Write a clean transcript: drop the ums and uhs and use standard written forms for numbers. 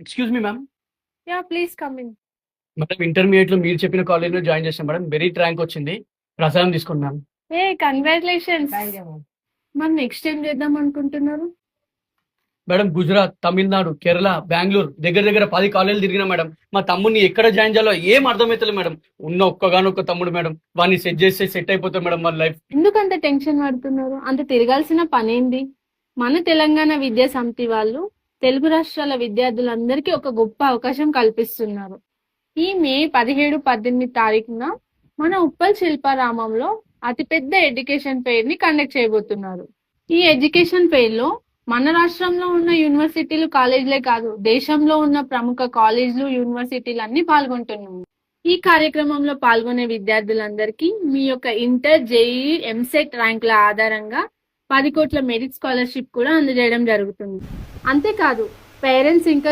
Excuse me ma'am. Yeah, please come in. Madam ఇంటర్మీడియేట్‌లో మీరు చెప్పిన కాలేజ్‌లో జాయిన్ చేశాను మేడం. మెరిట్ ర్యాంక్ వచ్చింది. ప్రసాదం తీసుకోండి మ్యామ్. Hey, congratulations. మరి నెక్స్ట్ ఏం చేద్దాం అనుకుంటున్నారు? మేడం గుజరాత్, తమిళనాడు, కేరళ, బెంగుళూరు దగ్గర దగ్గర 10 కాలేజీలు తిరిగినా మేడం. మా తమ్ముడిని ఎక్కడ జాయిన్ చేయాలో ఏం అర్థమైతలేదు మేడం. ఉన్న ఒక్కగానొక్క తమ్ముడు మేడం. వాడిని సెట్ చేస్తే సెట్ అయిపోతుంది మేడం వాళ్ళ లైఫ్. ఎందుకంత టెన్షన్ పడుతున్నారు? అంత తిరగాల్సిన పనేంది? మన తెలంగాణ విద్యా సమితి వాళ్ళు తెలుగు రాష్ట్రాల విద్యార్థులందరికీ ఒక గొప్ప అవకాశం కల్పిస్తున్నారు. ఈ మే 17, 18 తారీఖున మన ఉప్పల్ శిల్పారామంలో అతిపెద్ద ఎడ్యుకేషన్ ఫెయిర్ ని కండక్ట్ చేయబోతున్నారు. ఈ ఎడ్యుకేషన్ ఫెయిర్ లో మన రాష్ట్రంలో ఉన్న యూనివర్సిటీలు, కాలేజీలే కాదు, దేశంలో ఉన్న ప్రముఖ కాలేజీలు, యూనివర్సిటీలు అన్ని పాల్గొంటున్నాయి. ఈ కార్యక్రమంలో పాల్గొనే విద్యార్థులందరికీ మీ యొక్క ఇంటర్, జేఈఈ, ఎంసెట్ ర్యాంకుల ఆధారంగా 10 కోట్ల మెరిట్ స్కాలర్షిప్ కూడా అందజేయడం జరుగుతుంది. అంతేకాదు, పేరెంట్స్ ఇంకా